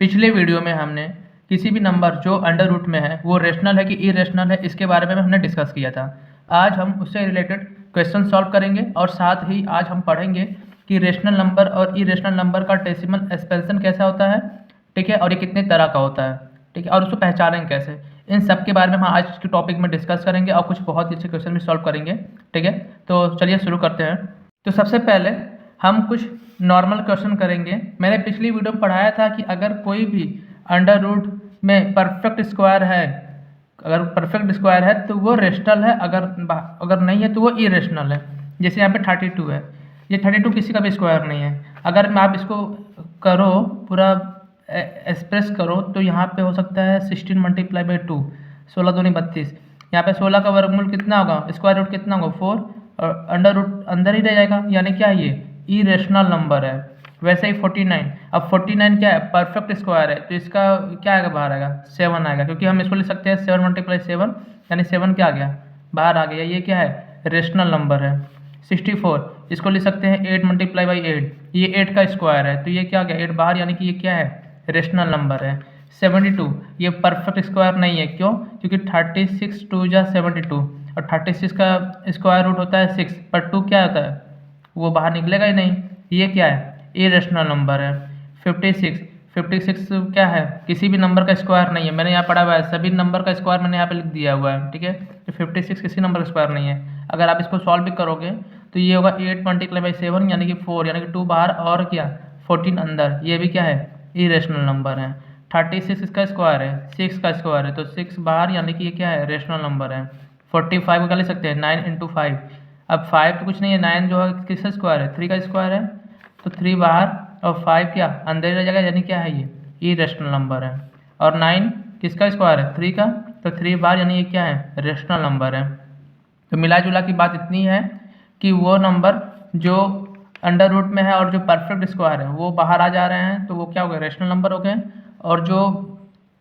पिछले वीडियो में हमने किसी भी नंबर जो अंडर रूट में है वो रेशनल है कि इरेशनल है इसके बारे में हमने डिस्कस किया था। आज हम उससे रिलेटेड क्वेश्चन सॉल्व करेंगे और साथ ही आज हम पढ़ेंगे कि रेशनल नंबर और इरेशनल नंबर का डेसिमल एक्सपेंशन कैसा होता है, ठीक है, और ये कितने तरह का होता है, ठीक है, और उसको पहचानेंगे कैसे। इन सब के बारे में हम आज के टॉपिक में डिस्कस करेंगे और कुछ बहुत ही अच्छे क्वेश्चन भी सॉल्व करेंगे, ठीक है। तो चलिए शुरू करते हैं। तो सबसे पहले हम कुछ नॉर्मल क्वेश्चन करेंगे। मैंने पिछली वीडियो में पढ़ाया था कि अगर कोई भी अंडर रूट में परफेक्ट स्क्वायर है, अगर परफेक्ट स्क्वायर है तो वो रेशनल है, अगर नहीं है तो वो इरेशनल है। जैसे यहाँ पे 32 है, ये 32 किसी का भी स्क्वायर नहीं है। अगर मैं आप इसको करो पूरा एक्सप्रेस करो तो यहाँ पे हो सकता है 16 मल्टीप्लाई बाई 2, 16 दूनी 32। यहाँ पे 16 का वर्गमूल कितना होगा, स्क्वायर रूट कितना होगा 4, और अंडर रूट अंदर ही रह जाएगा, यानी क्या ये इरेशनल नंबर है। वैसे ही 49, अब 49 क्या है, परफेक्ट स्क्वायर है, तो इसका क्या आएगा, बाहर आएगा 7 आएगा, क्योंकि हम इसको लिख सकते हैं 7 मल्टीप्लाई 7, यानी 7 क्या आ गया, बाहर आ गया। ये क्या है, रेशनल नंबर है। 64 इसको लिख सकते हैं 8 मल्टीप्लाई बाई 8, ये 8 का स्क्वायर है, तो ये क्या आ गया 8 बाहर, यानी कि ये क्या है, रेशनल नंबर है। 72 ये परफेक्ट स्क्वायर नहीं है, क्यों, क्योंकि 36 2 जा 72, और 36 का स्क्वायर रूट होता है 6, पर 2 क्या होता है, वो बाहर निकलेगा ही नहीं। ये क्या है, इरेशनल नंबर है। 56 क्या है, किसी भी नंबर का स्क्वायर नहीं है। मैंने यहाँ पढ़ा हुआ है, सभी नंबर का स्क्वायर मैंने यहाँ पे लिख दिया हुआ है, ठीक है। तो 56 किसी नंबर का स्क्वायर नहीं है। अगर आप इसको सॉल्व भी करोगे तो ये होगा 8 मल्टीप्लाई बाई 7, यानी कि 4, यानी कि 2 बाहर और क्या 14 अंदर, ये भी क्या है, इरेशनल नंबर है। 36 इसका स्क्वायर है, 6 का स्क्वायर है, तो 6 बाहर, यानी कि ये क्या है, रेशनल नंबर है। 45 को क्या लिख सकते हैं, 9 इंटू 5। अब 5 तो कुछ नहीं है, 9 जो है किसका स्क्वायर है, 3 का स्क्वायर है, तो 3 बाहर और 5 क्या अंदर ही रह जाएगा, यानी क्या है, ये इरेशनल नंबर है। और 9 किसका स्क्वायर है, 3 का, तो 3 बाहर, यानी ये क्या है, रेशनल नंबर है। तो मिला जुला की बात इतनी है कि वो नंबर जो अंडर रूट में है और जो परफेक्ट स्क्वायर है वो बाहर आ जा रहे हैं, तो वो क्या हो गए, रेशनल नंबर हो गए। और जो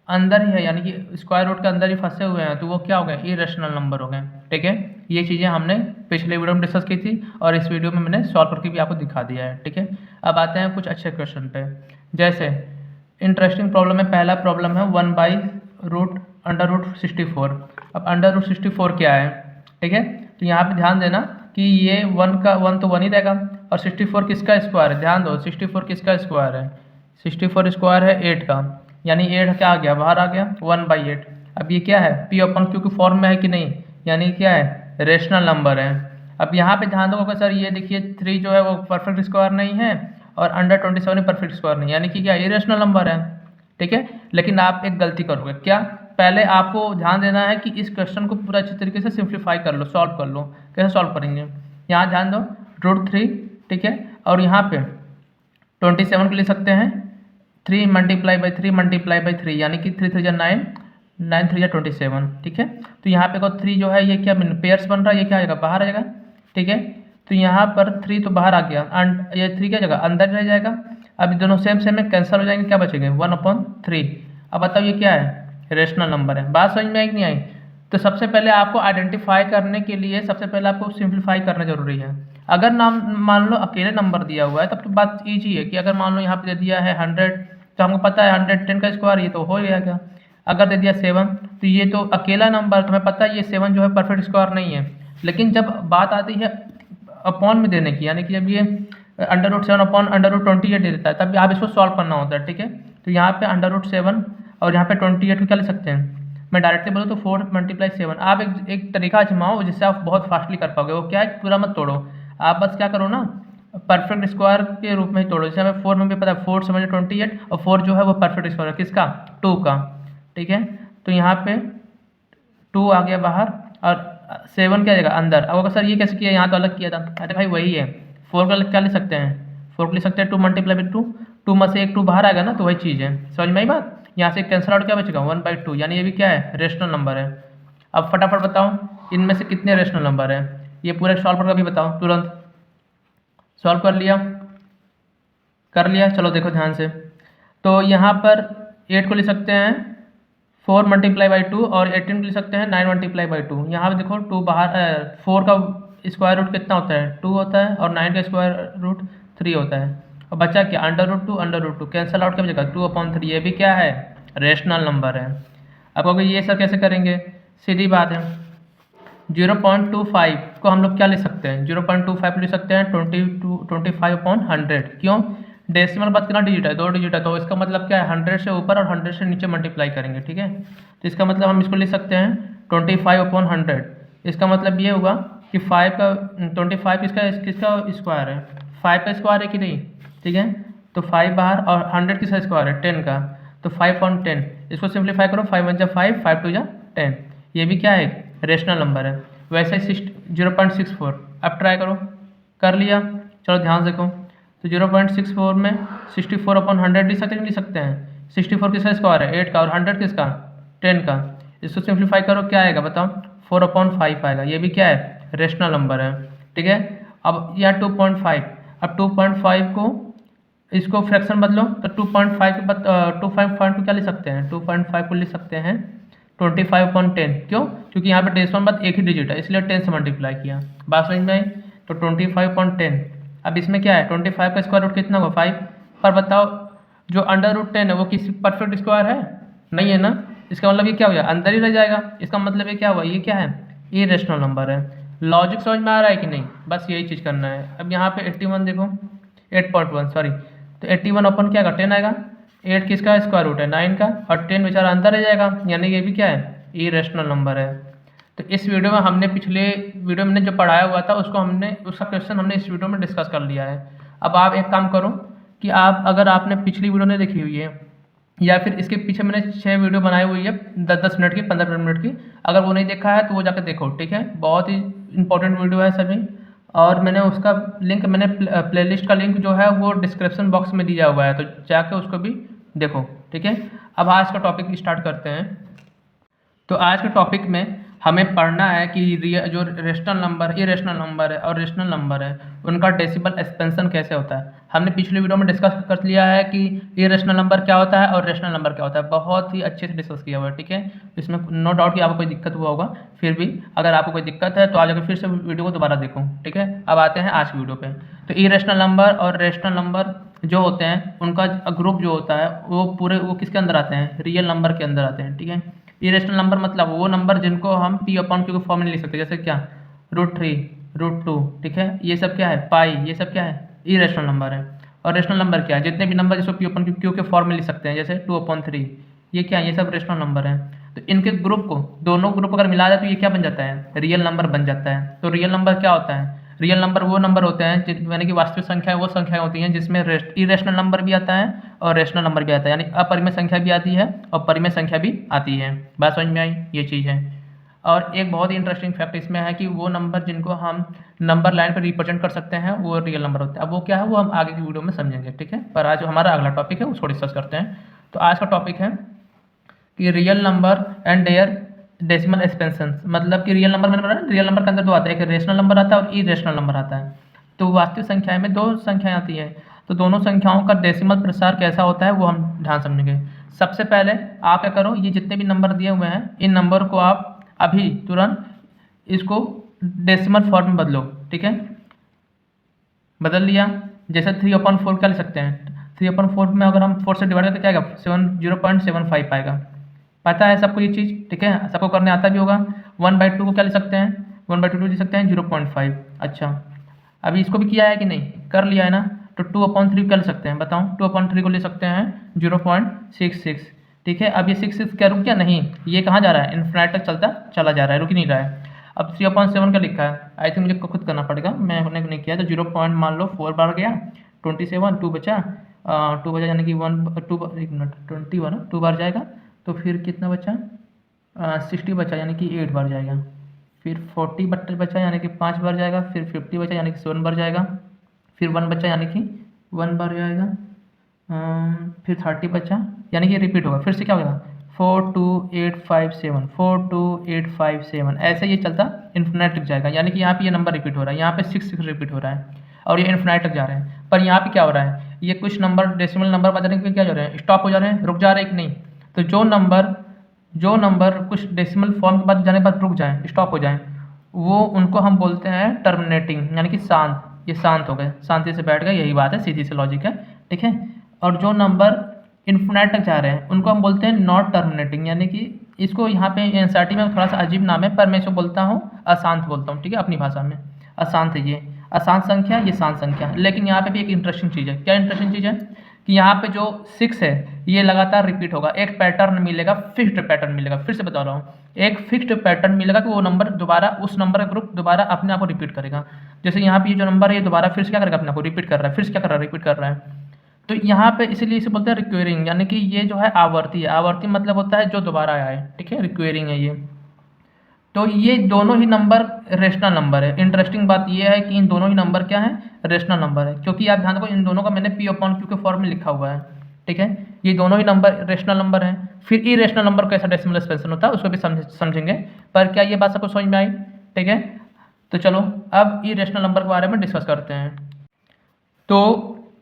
अंदर ही है, यानी कि स्क्वायर रूट के अंदर ही फंसे हुए हैं, तो वो क्या हो गए, इरेशनल नंबर हो गए, ठीक है। ये चीज़ें हमने पिछले वीडियो में डिस्कस की थी और इस वीडियो में मैंने सॉल्व करके भी आपको दिखा दिया है, ठीक है। अब आते हैं कुछ अच्छे क्वेश्चन पे। जैसे इंटरेस्टिंग प्रॉब्लम है, पहला प्रॉब्लम है 1/रूट अंडर रूट 64। अब अंडर रूट 64 क्या है, ठीक है। तो यहाँ पे ध्यान देना कि ये 1 तो 1 ही रहेगा, और 64 किसका स्क्वायर है, ध्यान दो 64 किसका स्क्वायर है, 64 स्क्वायर है 8 का, यानी 8 क्या आ गया, बाहर आ गया 1/8। अब ये क्या है, पी अपन क्यू की फॉर्म में है कि नहीं, यानी क्या है, रेशनल नंबर है। अब यहाँ पे ध्यान दो सर, ये देखिए 3 जो है वो परफेक्ट स्क्वायर नहीं है और अंडर 27 परफेक्ट स्क्वायर नहीं, यानी कि क्या इरेशनल नंबर है, ठीक है। लेकिन आप एक गलती करोगे, क्या, पहले आपको ध्यान देना है कि इस क्वेश्चन को पूरा अच्छी तरीके से सिंप्लीफाई कर लो, सॉल्व कर लो। कैसे सॉल्व करेंगे, यहाँ ध्यान दो √3, ठीक है, और यहाँ पे 27 को ले सकते हैं 3 मल्टीप्लाई बाई 3 मल्टीप्लाई बाई 3, यानी कि 3 3 9, 9 3 27, ठीक है। तो यहाँ पे 3 जो है ये क्या पेयर्स बन रहा है, ये क्या आएगा, बाहर आ जाएगा, ठीक है। तो यहाँ पर 3 तो बाहर आ गया, ये 3 क्या जगह अंदर रह जाएगा। अब दोनों सेम में कैंसिल हो जाएंगे, क्या बचेंगे 1/3। अब बताओ ये क्या है, रेशनल नंबर है। बात समझ में आई कि नहीं आई। तो सबसे पहले आपको आइडेंटिफाई करने के लिए सबसे पहले आपको सिंप्लीफाई करना जरूरी है। अगर नाम मान लो अकेले नंबर दिया हुआ है तब तो बात ईजी है कि अगर मान लो यहाँ पे दे दिया है 100, तो हमको पता है 110 का स्क्वायर, ये तो हो जाएगा। अगर दे दिया 7, तो ये तो अकेला नंबर, तुम्हें पता है ये 7 जो है परफेक्ट स्क्वायर नहीं है। लेकिन जब बात आती है अपॉन में देने की, यानी कि जब ये √7 अपॉन √28 दे देता है, तब आप इसको सॉल्व करना होता है, ठीक है। तो यहाँ पे √7 और यहाँ पे 28 को क्या ले सकते हैं, मैं डायरेक्टली बोलूँ तो 4 मल्टीप्लाई 7। आप एक तरीका आजमाओ जिससे आप बहुत फास्टली कर पाओगे। वो क्या है, पूरा मत तोड़ो, आप बस क्या करो ना, परफेक्ट स्क्वायर के रूप में ही तोड़ो। जैसे हमें 4 में भी पता है, 4 समझ 28, और 4 जो है वो परफेक्ट स्क्वायर है किसका, 2 का, ठीक है। तो यहाँ पे 2 आ गया बाहर और 7 क्या जगह अंदर। अब सर ये कैसे किया, यहाँ तो अलग किया था, अरे भाई वही है, 4 का क्या ले सकते हैं, 4 को ले सकते हैं 2 मल्टीप्लाई बाई 2, 2 में से एक 2 बाहर आएगा ना, तो वही चीज़ है, समझ में आई बात। यहाँ से कैंसिल आउट क्या बचेगा 1/2, यानी ये भी क्या है, रेशनल नंबर है। अब फटाफट बताओ इनमें से कितने रेशनल नंबर है, ये पूरे सॉल्व करके भी बताओ, तुरंत सॉल्व कर लिया, चलो देखो ध्यान से। तो यहाँ पर 8 को ले सकते हैं 4 मल्टीप्लाई बाई 2, और 18 को ले सकते हैं 9 मल्टीप्लाई बाई 2। यहाँ पर देखो 2 बाहर, 4 का स्क्वायर रूट कितना होता है, 2 होता है, और 9 का स्क्वायर रूट 3 होता है। और बचा क्या, √2 कैंसल आउट की जगह 2/3, ये भी क्या है, रेशनल नंबर है। अब कहोगे ये सर कैसे करेंगे, सीधी बात है, 0.25 को हम लोग क्या ले सकते हैं, 0.25 ले सकते हैं 25/100। क्यों, डेसिमल बाद कितना डिजिट है, 2 डिजिट है, तो इसका मतलब क्या है, 100 से ऊपर और 100 से नीचे मल्टीप्लाई करेंगे, ठीक है। तो इसका मतलब हम इसको ले सकते हैं 25/100। इसका मतलब ये होगा कि 5 का 25 किसका स्क्वायर है, 5 का स्क्वायर है कि नहीं, ठीक है। तो 5 बाहर और 100 किसका स्क्वायर है, 10 का, तो 5/10। इसको सिंप्लीफाई करो, 5 1 5, 5 2 10, ये भी क्या है, रेशनल नंबर है। वैसे 0.64, अब ट्राई करो, कर लिया, चलो ध्यान से देखो, तो 0.64 में 64/100 लिख सकते हैं, नहीं लिख सकते हैं, 64 किसका स्क्वायर है, 8 का, और 100 किसका, 10 का। इसको सिंप्लीफाई करो, क्या आएगा बताओ, 4/5 आएगा, ये भी क्या है, रेशनल नंबर है, ठीक है। अब यह 2.5, अब 2.5 को इसको फ्रैक्शन बदलो, तो 2.5 को क्या लिख सकते हैं, 2.5 को लिख सकते हैं 25/10। क्यों, क्योंकि यहाँ पे डेसिमल बाद एक ही डिजिट है, इसलिए 10 से मल्टीप्लाई किया। बात समझ में आई, तो 25/10। अब इसमें क्या है, 25 का स्क्वायर रूट कितना होगा, 5। पर बताओ जो √10 है वो किसी परफेक्ट स्क्वायर है, नहीं है ना, इसका मतलब ये क्या हो गया, अंदर ही रह जाएगा। इसका मतलब ये क्या हुआ, ये क्या है, इरेशनल नंबर है। लॉजिक समझ में आ रहा है कि नहीं, बस यही चीज़ करना है। अब यहाँ पे 81 देखो, 8.1 सॉरी, तो 81 अपन क्या आएगा, 10 आएगा, 8 किसका स्क्वायर रूट है, 9 का, और 10 बेचारा अंदर रह जाएगा, यानी ये भी क्या है, इरेशनल नंबर है। तो इस वीडियो में हमने पिछले वीडियो में जो पढ़ाया हुआ था उसका क्वेश्चन हमने इस वीडियो में डिस्कस कर लिया है। अब आप एक काम करो कि आप, अगर आपने पिछली वीडियो नहीं देखी हुई है या फिर इसके पीछे मैंने 6 वीडियो बनाई हुई है 10-10 मिनट की, 15 मिनट की, अगर वो नहीं देखा है तो वो जाकर देखो, ठीक है। बहुत ही इंपॉर्टेंट वीडियो है सभी, और मैंने उसका लिंक, मैंने प्लेलिस्ट का लिंक जो है वो डिस्क्रिप्शन बॉक्स में दिया हुआ है, तो जाके उसको भी देखो, ठीक है। अब आज का टॉपिक स्टार्ट करते हैं। तो आज के टॉपिक में हमें पढ़ना है कि जो रेशनल नंबर, इरेशनल नंबर है और रेशनल नंबर है, उनका डेसिमल एक्सपेंशन कैसे होता है। हमने पिछले वीडियो में डिस्कस कर लिया है कि इरेशनल नंबर क्या होता है और रेशनल नंबर क्या होता है, बहुत ही अच्छे से डिस्कस किया हुआ है, ठीक है। इसमें नो डाउट कि आपको कोई दिक्कत हुआ होगा, फिर भी अगर आपको कोई दिक्कत है तो आज फिर से वीडियो को दोबारा देखो, ठीक है। अब आते हैं आज की वीडियो पे। तो इरेशनल नंबर और रेशनल नंबर जो होते हैं उनका ग्रुप जो होता है वो किसके अंदर आते हैं, रियल नंबर के अंदर आते हैं, ठीक है। इरेशनल नंबर मतलब वो नंबर जिनको हम P/Q के फॉर्म में लिख सकते हैं, जैसे क्या, √3, √2, ठीक है। ये सब क्या है, पाई, ये सब क्या है, इरेशनल नंबर है। और रेशनल नंबर क्या है, जितने भी नंबर जिसको P/Q के फॉर्म में लिख सकते हैं, जैसे 2/3, ये क्या है, ये सब रेशनल नंबर है। तो इनके ग्रुप को, दोनों ग्रुप अगर मिला जाए तो ये क्या बन जाता है, रियल नंबर बन जाता है। तो रियल नंबर क्या होता है, रियल नंबर वो नंबर होते हैं यानी कि वास्तविक संख्या वो संख्याएं होती हैं जिसमें इरेशनल नंबर भी आता है और रेशनल नंबर भी आता है, यानी अपरिमेय संख्या भी आती है और परिमेय संख्या भी आती है। बात समझ में आई, ये चीज़ है। और एक बहुत ही इंटरेस्टिंग फैक्ट इसमें है कि वो नंबर जिनको हम नंबर लाइन पर रिप्रेजेंट कर सकते हैं वो रियल नंबर होते हैं। अब वो क्या है वो हम आगे की वीडियो में समझेंगे, ठीक है। पर आज हमारा अगला टॉपिक है उसको डिस्कस करते हैं। तो आज का टॉपिक है कि real number and their decimal expansion, मतलब कि रियल नंबर मैंने बताया, रियल नंबर के अंदर दो आता है, एक रेशनल नंबर आता है और इरेशनल नंबर आता है। तो वास्तविक संख्याएं में दो संख्याएं आती है, तो दोनों संख्याओं का डेसिमल प्रसार कैसा होता है वो हम ध्यान समझेंगे। सबसे पहले आप क्या करो, ये जितने भी नंबर दिए हुए हैं इन नंबर को आप अभी तुरंत इसको डेसिमल फॉर्म में बदलो, ठीक है। बदल लिया, जैसे 3/4 क्या लिख सकते हैं, 3/4 में अगर हम 4 से डिवाइड करते क्या आएगा, 0.75 आएगा। पता है सबको ये चीज़, ठीक है, सबको करने आता भी होगा। 1/2 को क्या लिख सकते हैं, 1/2 लिख सकते हैं 0.5। अच्छा, अभी इसको भी किया है कि नहीं, कर लिया है ना। तो 2/3 क्या लिख सकते हैं बताओ, 2/3 को ले सकते हैं 0.66, ठीक है। अब ये 66 क्या रुक गया, नहीं, ये कहाँ जा रहा है, इन्फिनिटी तक चलता चला जा रहा है, रुक ही नहीं रहा है। अब 3/7 क्या लिखा है, आई थिंक मुझे खुद करना पड़ेगा, मैंने नहीं किया। तो 0. मान लो 4 बार गया, 27, 2 बचा, 2 बचा यानी कि 2 बार जाएगा, तो फिर कितना बचा, 60 बचा यानी कि 8 बार जाएगा। फिर 40 बचा यानी कि 5 बार जाएगा। फिर 50 बचा यानी कि 7 बार जाएगा। फिर 1 बचा यानी कि 1 बार जाएगा। फिर 30 बचा यानी कि रिपीट होगा, फिर से क्या होगा, 42857, 42857, ऐसे ये चलता इन्फिनिटी तक जाएगा, यानी कि यहाँ पे ये नंबर रिपीट हो रहा है, यहाँ पे 6 रिपीट हो रहा है और ये इन्फिनिटी तक जा रहे हैं। पर यहाँ पे क्या हो रहा है, ये कुछ नंबर डेसिमल नंबर बजाने के क्या हो रहे हैं, स्टॉप हो जा रहे हैं, रुक जा रहे हैं कि नहीं। तो जो नंबर कुछ डेसिमल फॉर्म के बाद जाने के बाद रुक जाएं, स्टॉप हो जाएं, वो उनको हम बोलते हैं टर्मिनेटिंग, यानी कि शांत, ये शांत हो गए, शांति से बैठ गए, यही बात है, सीधी सी लॉजिक है, ठीक है। और जो नंबर इन्फिनाइट तक जा रहे हैं उनको हम बोलते हैं नॉट टर्मिनेटिंग, यानी कि इसको यहाँ पे एनसीईआरटी में थोड़ा सा अजीब नाम है, पर मैं इसको बोलता हूँ अशांत बोलता हूँ, ठीक है, अपनी भाषा में अशांत है। ये अशांत संख्या, ये शांत संख्या। लेकिन यहाँ पे भी एक इंटरेस्टिंग चीज़ है। क्या इंटरेस्टिंग चीज़ है कि यहाँ पे जो 6 है ये लगातार रिपीट होगा, एक पैटर्न मिलेगा, फिक्स्ड पैटर्न मिलेगा। फिर से बता रहा हूँ, एक फिक्स्ड पैटर्न मिलेगा कि वो नंबर दोबारा, उस नंबर का ग्रुप दोबारा अपने आप को रिपीट करेगा। जैसे यहाँ पे ये जो नंबर है ये दोबारा फिर से क्या करेगा, अपने आप को रिपीट कर रहा है, फिर से क्या कर रहा है, रिपीट कर रहा है। तो यहाँ पे इसीलिए इसे बोलते हैं रिक्वेरिंग, यानी कि ये जो है आवर्ती है। आवर्ती मतलब होता है जो दोबारा आया है, ठीक है, रिक्वेरिंग है ये। तो ये दोनों ही नंबर रेशनल नंबर है। इंटरेस्टिंग बात ये है कि इन दोनों ही नंबर क्या है, रेशनल नंबर है, क्योंकि आप ध्यान रखो इन दोनों का मैंने P/Q के फॉर्म में लिखा हुआ है, ठीक है। ये दोनों ही नंबर रेशनल नंबर हैं। फिर इरेशनल नंबर कैसा डेसिमल एक्सपेंशन होता है उसको भी समझेंगे। पर क्या ये बात सबको समझ में आई, ठीक है। तो चलो अब इरेशनल नंबर के बारे में डिस्कस करते हैं। तो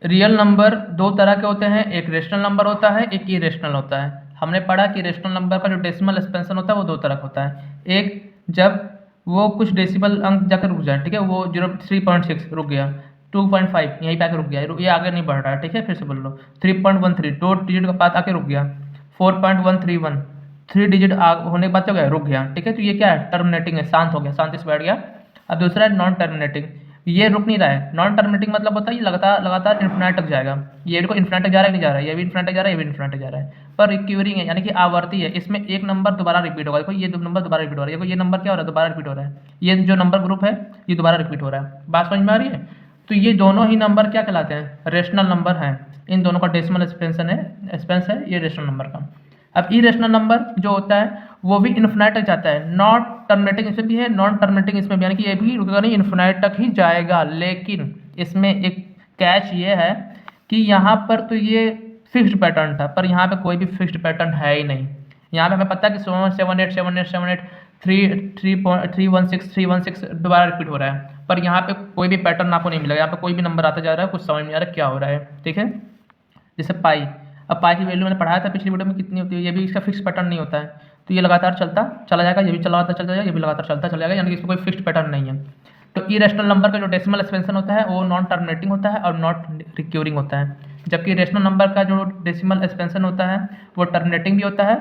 रियल नंबर दो तरह के होते हैं, एक रेशनल नंबर होता है, एक इरेशनल होता है। हमने पढ़ा कि रेशनल नंबर का जो डेसिमल एक्सपेंशन होता है वो दो तरह का होता है। एक जब वो कुछ डेसिमल अंक जाकर रुक जाए, ठीक है, वो 3.6 रुक गया, 2.5 यहीं पे आके रुक गया, ये आगे नहीं बढ़ रहा है, ठीक है। फिर से बोल लो 3.13 दो डिजिट का पास आके रुक गया, 4.131 3 डिजिट होने के बाद क्या हो गया, रुक गया, ठीक है। तो ये क्या है, टर्मिनेटिंग है, शांत हो गया, शांति से बैठ गया। अब दूसरा है नॉन टर्मिनेटिंग, ये रुक नहीं रहा है। नॉन टर्मिनेटिंग मतलब होता है ये लगातार इन्फिनाइट तक जाएगा। ये देखो इन्फिनाइट तक जा रहा है, नहीं जा रहा है, ये भी इन्फिनाइट तक जा रहा है, ये भी इन्फिनाइट तक जा रहा है, पर रिक्यूरिंग है, यानी कि आवर्ती है। इसमें एक नंबर दोबारा रिपीट होगा। देखो ये दो नंबर दोबारा रिपीट हो रहा है, देखो ये नंबर क्या हो रहा है, दोबारा रिपीट हो रहा है। ये जो नंबर ग्रुप है ये दोबारा रिपीट हो रहा है। बात समझ में आ रही है। तो ये दोनों ही नंबर क्या कहलाते हैं, रेशनल नंबर हैं। इन दोनों का डेसिमल एक्सपेंस है ये रेशनल नंबर का। अब इरेशनल नंबर जो होता है वो भी इन्फिनाइट तक जाता है। नॉट टर्मिनेटिंग इसमें भी है, नॉन टर्मिनेटिंग इसमें भी, यानी कि ये भी रुकेगा नहीं, इन्फिनाइट तक ही जाएगा। लेकिन इसमें एक कैच ये है कि यहाँ पर तो ये फिक्स्ड पैटर्न था, पर यहाँ पे कोई भी फिक्स्ड पैटर्न है ही नहीं। यहाँ पे हमें पता है कि 7 8 316 दोबारा रिपीट हो रहा है, पर यहाँ पे कोई भी पैटर्न आपको नहीं मिलेगा। यहाँ पे कोई भी नंबर आता जा रहा है, कुछ समझ नहीं आ रहा क्या हो रहा है, ठीक है। जैसे पाई, अब पाई की वैल्यू मैंने पढ़ाया था पिछली वीडियो में कितनी होती है, ये भी इसका फिक्स पैटर्न नहीं होता है। तो ये लगातार चलता चला जाएगा, ये भी लगातार चलता जाएगा, ये भी लगातार चलता चला जाएगा, यानी कि इसमें कोई फिक्स्ड पैटर्न नहीं है। तो इरेशनल नंबर का जो डेसिमल एक्सपेंशन होता है वो नॉन टर्मिनेटिंग होता है और नॉट रिक्यूरिंग होता है, जबकि रेशनल नंबर का जो डेसिमल एक्सपेंशन होता है वो टर्मिनेटिंग भी होता है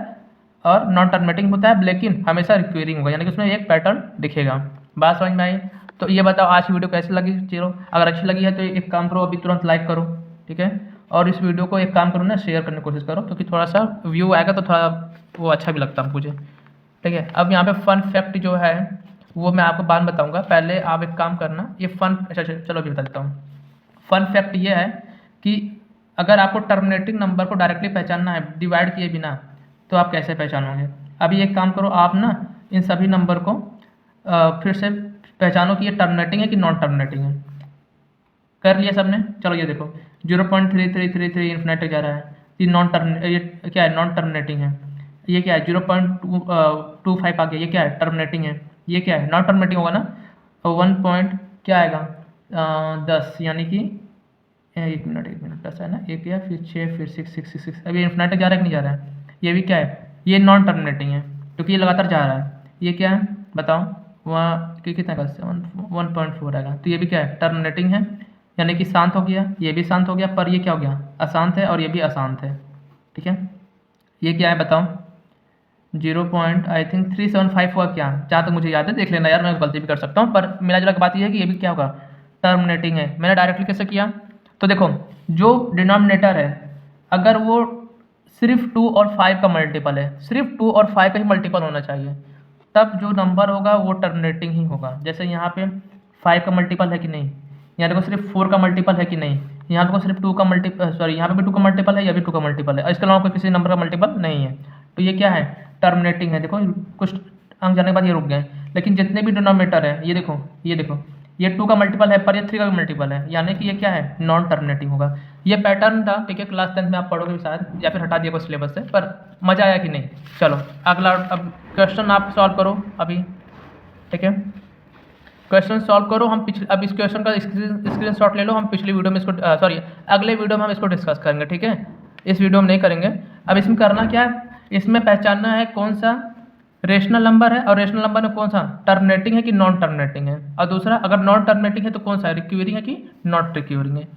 और नॉन टर्मिनेटिंग होता है, लेकिन हमेशा रिक्यूरिंग होगा, यानी कि उसमें एक पैटर्न दिखेगा। बात समझ में आई। तो ये बताओ आज की वीडियो कैसी लगी। चलो अगर अच्छी लगी है तो एक काम करो, अभी तुरंत लाइक करो, ठीक है। और इस वीडियो को एक काम करो ना, शेयर करने की कोशिश करो, क्योंकि थोड़ा सा व्यू आएगा तो थोड़ा वो अच्छा भी लगता है मुझे, ठीक है। अब यहाँ पे फन फैक्ट जो है वो मैं आपको बाद में बताऊँगा, पहले आप एक काम करना, ये फन, अच्छा चलो अभी बता देता हूँ। फन फैक्ट ये है कि अगर आपको टर्मिनेटिंग नंबर को डायरेक्टली पहचानना है डिवाइड किए बिना, तो आप कैसे पहचानोगे। अभी एक काम करो, आप ना इन सभी नंबर को फिर से पहचानो कि ये टर्मिनेटिंग है कि नॉन टर्मिनेटिंग है। कर लिया सबने। चलो ये देखो 0.3333 इन्फिनिट तक जा रहा है, ये ये क्या है, नॉन टर्मिनेटिंग है। ये क्या है 0.25 आ गया, ये क्या है, टर्मिनेटिंग है। ये क्या है, नॉन टर्मिनेटिंग होगा ना। 1 क्या आएगा 10, यानी कि 1 मिनट 10 है ना, एक या फिर 6 फिर 6 अभी इन्फिनिट तक जा रहा है कि नहीं जा रहा है। ये भी क्या है, ये नॉन टर्मिनेटिंग है क्योंकि ये लगातार जा रहा है। ये क्या है बताओ, वहाँ कितना का 1.4 आएगा, तो ये भी क्या है, टर्मिनेटिंग है, यानी कि शांत हो गया। ये भी शांत हो गया, पर ये क्या हो गया, अशांत है, और ये भी अशांत है, ठीक है। ये क्या है बताओ, 0.375 हुआ क्या, जहाँ तक मुझे याद है, देख लेना यार, मैं गलती भी कर सकता हूँ, पर मिला जुला की बात ये है कि ये भी क्या होगा, टर्मिनेटिंग है। मैंने डायरेक्टली कैसे किया, तो देखो जो डिनोमिनेटर है अगर वो सिर्फ 2 और 5 का मल्टीपल है, सिर्फ 2 और 5 का ही मल्टीपल होना चाहिए, तब जो नंबर होगा वो टर्मिनेटिंग ही होगा। जैसे यहाँ पे 5 का मल्टीपल है कि नहीं, यहाँ देखो सिर्फ 4 का मल्टीपल है कि नहीं, यहाँ देखो सिर्फ 2 का मल्टीपल, सॉरी यहाँ पे भी 2 का मल्टीपल है, या भी 2 का मल्टीपल है, इसके अलावा कोई किसी नंबर का मल्टीपल नहीं है, तो ये क्या है, टर्मिनेटिंग है। देखो कुछ अंक जाने के बाद ये रुक गए, लेकिन जितने भी डिनोमिनेटर है ये देखो ये 2 का मल्टीपल है, पर ये 3 का भी मल्टीपल है, यानी कि ये क्या है, नॉन टर्मिनेटिंग होगा। ये पैटर्न था, ठीक है, क्लास 10 में आप पढ़ोगे शायद, या फिर हटा दिया सिलेबस से, पर मज़ा आया कि नहीं। चलो अगला अब क्वेश्चन आप सॉल्व करो अभी, ठीक है, क्वेश्चन सॉल्व करो। हम अब इस क्वेश्चन का स्क्रीन शॉट ले लो, हम पिछली वीडियो में इसको अगले वीडियो में हम इसको डिस्कस करेंगे, ठीक है। इस वीडियो में नहीं करेंगे। अब इसमें करना क्या है, इसमें पहचानना है कौन सा रेशनल नंबर है, और रेशनल नंबर में कौन सा टर्मिनेटिंग है कि नॉन टर्मिनेटिंग है, और दूसरा अगर नॉन टर्मिनेटिंग है तो कौन सा है, रिक्यूरिंग है कि नॉट रिक्यूरिंग है।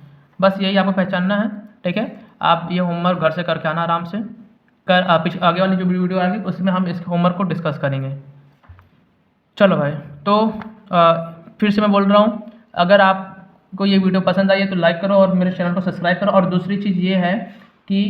बस यही आपको पहचानना है, ठीक है। आप ये होमवर्क घर से करके आना आराम से। आप आगे वाली जो वीडियो आएगी उसमें हम इस होमवर्क को डिस्कस करेंगे। चलो भाई, तो फिर से मैं बोल रहा हूँ, अगर आपको ये वीडियो पसंद आई है तो लाइक करो और मेरे चैनल को सब्सक्राइब करो। और दूसरी चीज़ ये है कि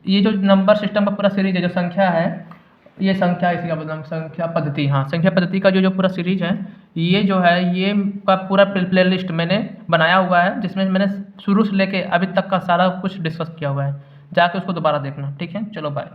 ये जो नंबर सिस्टम का पूरा सीरीज है, जो संख्या है, ये संख्या, इसी का मतलब संख्या पद्धति, हाँ, संख्या पद्धति का जो पूरा सीरीज है, ये जो है ये का पूरा प्ले लिस्ट मैंने बनाया हुआ है, जिसमें मैंने शुरू से लेके अभी तक का सारा कुछ डिस्कस किया हुआ है। जाके उसको दोबारा देखना, ठीक है। चलो बाय।